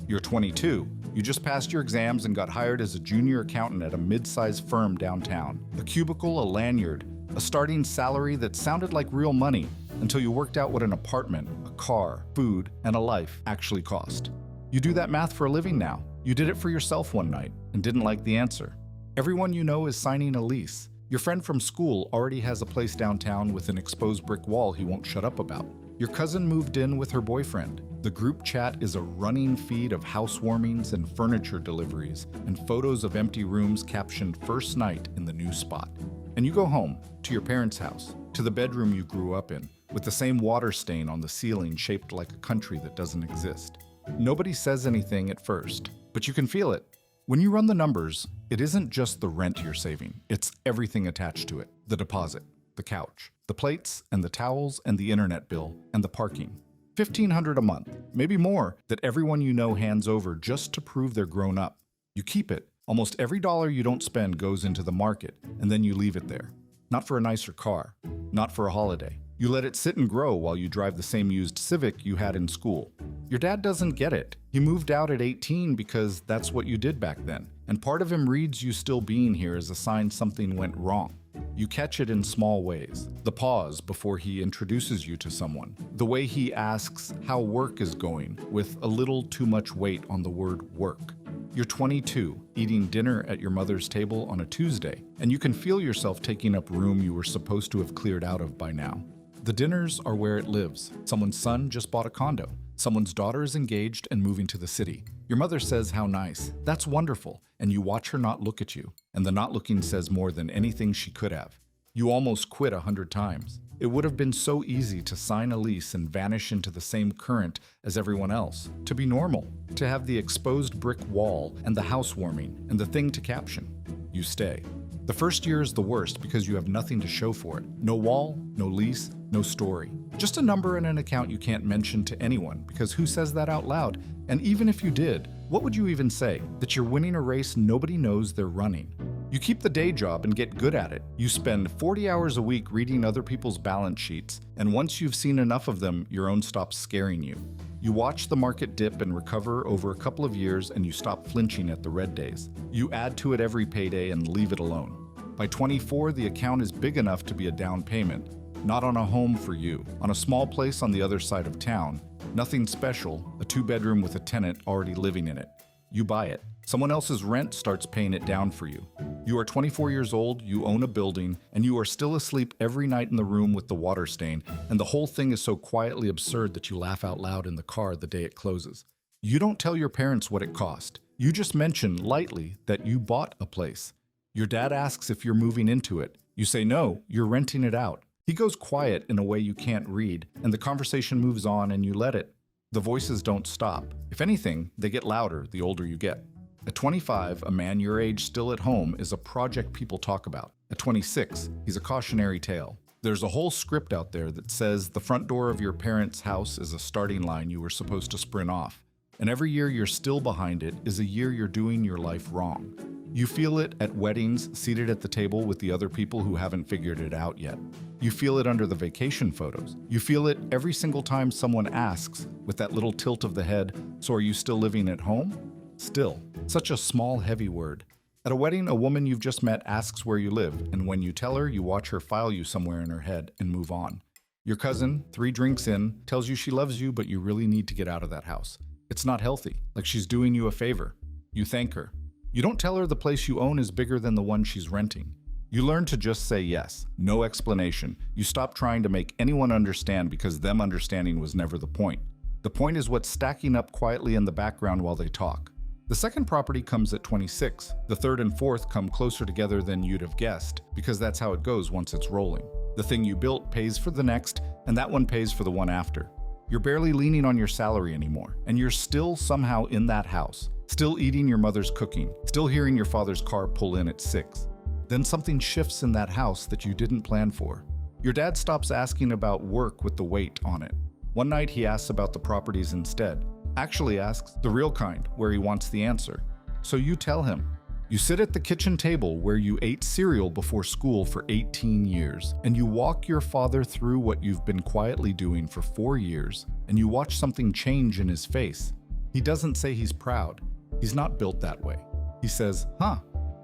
You're 22. You just passed your exams and got hired as a junior accountant at a mid-sized firm downtown. A cubicle, a lanyard, a starting salary that sounded like real money until you worked out what an apartment, a car, food, and a life actually cost. You do that math for a living now. You did it for yourself one night and didn't like the answer. Everyone you know is signing a lease. Your friend from school already has a place downtown with an exposed brick wall he won't shut up about. Your cousin moved in with her boyfriend. The group chat is a running feed of housewarmings and furniture deliveries and photos of empty rooms captioned "first night in the new spot." And you go home, to your parents' house, to the bedroom you grew up in, with the same water stain on the ceiling shaped like a country that doesn't exist. Nobody says anything at first, but you can feel it. When you run the numbers, it isn't just the rent you're saving, it's everything attached to it. The deposit, the couch, the plates and the towels and the internet bill and the parking. $1,500 a month, maybe more, that everyone you know hands over just to prove they're grown up. You keep it. Almost every dollar you don't spend goes into the market, and then you leave it there. Not for a nicer car, not for a holiday. You let it sit and grow while you drive the same used Civic you had in school. Your dad doesn't get it. He moved out at 18 because that's what you did back then. And part of him reads you still being here as a sign something went wrong. You catch it in small ways. The pause before he introduces you to someone. The way he asks how work is going with a little too much weight on the word work. You're 22, eating dinner at your mother's table on a Tuesday, and you can feel yourself taking up room you were supposed to have cleared out of by now. The dinners are where it lives. Someone's son just bought a condo. Someone's daughter is engaged and moving to the city. Your mother says how nice. That's wonderful. And you watch her not look at you. And the not looking says more than anything she could have. You almost quit 100 times. It would have been so easy to sign a lease and vanish into the same current as everyone else. To be normal. To have the exposed brick wall and the housewarming and the thing to caption. You stay. The first year is the worst because you have nothing to show for it. No wall, no lease, no story. Just a number and an account you can't mention to anyone because who says that out loud? And even if you did, what would you even say? That you're winning a race nobody knows they're running. You keep the day job and get good at it. You spend 40 hours a week reading other people's balance sheets, and once you've seen enough of them, your own stops scaring you. You watch the market dip and recover over a couple of years and you stop flinching at the red days. You add to it every payday and leave it alone. By 24, the account is big enough to be a down payment. Not on a home for you, on a small place on the other side of town. Nothing special, a 2-bedroom with a tenant already living in it. You buy it. Someone else's rent starts paying it down for you. You are 24 years old, you own a building, and you are still asleep every night in the room with the water stain, and the whole thing is so quietly absurd that you laugh out loud in the car the day it closes. You don't tell your parents what it cost. You just mention lightly that you bought a place. Your dad asks if you're moving into it. You say no, you're renting it out. He goes quiet in a way you can't read, and the conversation moves on and you let it. The voices don't stop. If anything, they get louder the older you get. At 25, a man your age still at home is a project people talk about. At 26, he's a cautionary tale. There's a whole script out there that says the front door of your parents' house is a starting line you were supposed to sprint off. And every year you're still behind it is a year you're doing your life wrong. You feel it at weddings, seated at the table with the other people who haven't figured it out yet. You feel it under the vacation photos. You feel it every single time someone asks, with that little tilt of the head, "So are you still living at home?" Still, such a small, heavy word. At a wedding, a woman you've just met asks where you live, and when you tell her, you watch her file you somewhere in her head and move on. Your cousin, 3 drinks in, tells you she loves you, but you really need to get out of that house. It's not healthy, like she's doing you a favor. You thank her. You don't tell her the place you own is bigger than the one she's renting. You learn to just say yes, no explanation. You stop trying to make anyone understand because them understanding was never the point. The point is what's stacking up quietly in the background while they talk. The second property comes at 26. The third and fourth come closer together than you'd have guessed, because that's how it goes once it's rolling. The thing you built pays for the next, and that one pays for the one after. You're barely leaning on your salary anymore, and you're still somehow in that house, still eating your mother's cooking, still hearing your father's car pull in at 6. Then something shifts in that house that you didn't plan for. Your dad stops asking about work with the weight on it. One night he asks about the properties instead. Actually asks the real kind, where he wants the answer. So you tell him. You sit at the kitchen table where you ate cereal before school for 18 years, and you walk your father through what you've been quietly doing for 4 years, and you watch something change in his face. He doesn't say he's proud. He's not built that way. He says, huh.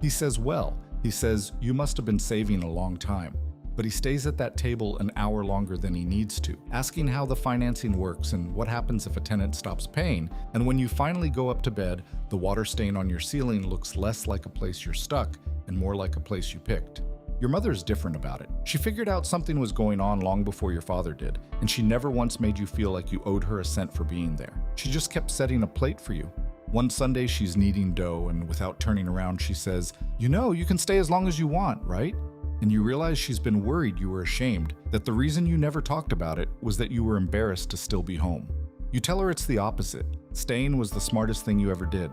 He says, well. He says, you must have been saving a long time. But he stays at that table an hour longer than he needs to, asking how the financing works and what happens if a tenant stops paying. And when you finally go up to bed, the water stain on your ceiling looks less like a place you're stuck and more like a place you picked. Your mother's different about it. She figured out something was going on long before your father did, and she never once made you feel like you owed her a cent for being there. She just kept setting a plate for you. One Sunday, she's kneading dough, and without turning around, she says, "You know, you can stay as long as you want, right?" And you realize she's been worried you were ashamed, that the reason you never talked about it was that you were embarrassed to still be home. You tell her it's the opposite. Staying was the smartest thing you ever did.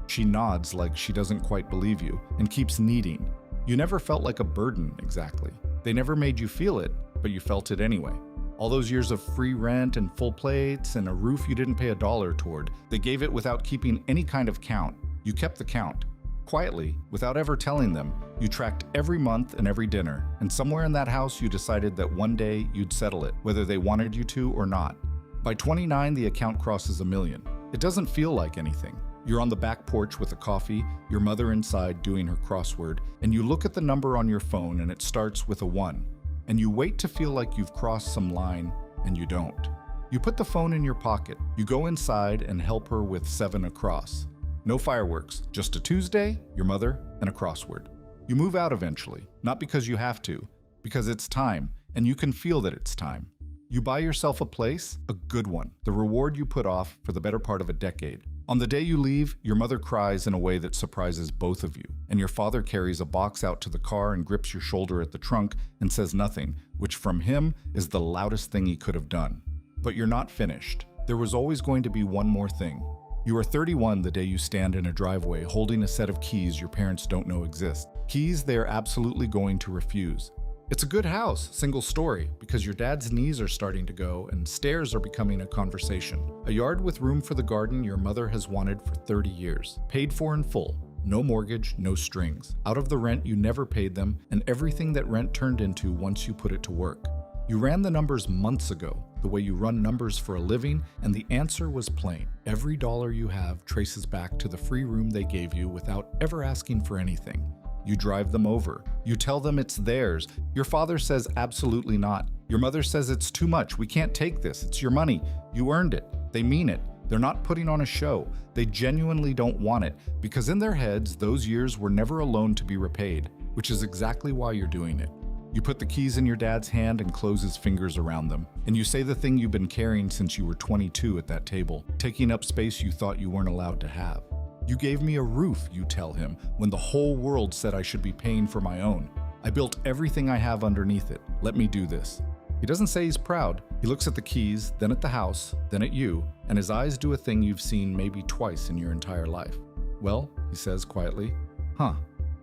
She nods like she doesn't quite believe you and keeps kneading. You never felt like a burden, exactly. They never made you feel it, but you felt it anyway. All those years of free rent and full plates and a roof you didn't pay $1 toward, they gave it without keeping any kind of count. You kept the count. Quietly, without ever telling them, you tracked every month and every dinner, and somewhere in that house you decided that one day you'd settle it, whether they wanted you to or not. By 29, the account crosses $1 million. It doesn't feel like anything. You're on the back porch with a coffee, your mother inside doing her crossword, and you look at the number on your phone and it starts with a 1. And you wait to feel like you've crossed some line, and you don't. You put the phone in your pocket. You go inside and help her with 7 across. No fireworks, just a Tuesday, your mother, and a crossword. You move out eventually, not because you have to, because it's time, and you can feel that it's time. You buy yourself a place, a good one, the reward you put off for the better part of a decade. On the day you leave, your mother cries in a way that surprises both of you, and your father carries a box out to the car and grips your shoulder at the trunk and says nothing, which from him is the loudest thing he could have done. But you're not finished. There was always going to be one more thing. You are 31 the day you stand in a driveway holding a set of keys your parents don't know exist. Keys they are absolutely going to refuse. It's a good house, single story, because your dad's knees are starting to go and stairs are becoming a conversation. A yard with room for the garden your mother has wanted for 30 years. Paid for in full. No mortgage, no strings. Out of the rent you never paid them, and everything that rent turned into once you put it to work. You ran the numbers months ago, the way you run numbers for a living, and the answer was plain. Every dollar you have traces back to the free room they gave you without ever asking for anything. You drive them over. You tell them it's theirs. Your father says absolutely not. Your mother says it's too much. We can't take this. It's your money. You earned it. They mean it. They're not putting on a show. They genuinely don't want it, because in their heads, those years were never a loan to be repaid, which is exactly why you're doing it. You put the keys in your dad's hand and close his fingers around them, and you say the thing you've been carrying since you were 22 at that table, taking up space you thought you weren't allowed to have. You gave me a roof, you tell him, when the whole world said I should be paying for my own. I built everything I have underneath it. Let me do this. He doesn't say he's proud. He looks at the keys, then at the house, then at you, and his eyes do a thing you've seen maybe twice in your entire life. Well, he says quietly, huh.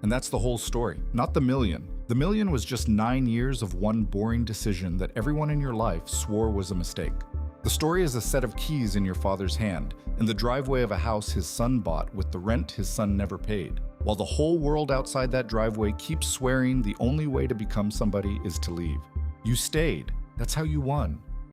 And that's the whole story, not the million. The million was just 9 years of one boring decision that everyone in your life swore was a mistake. The story is a set of keys in your father's hand, in the driveway of a house his son bought with the rent his son never paid, while the whole world outside that driveway keeps swearing the only way to become somebody is to leave. You stayed. That's how you won.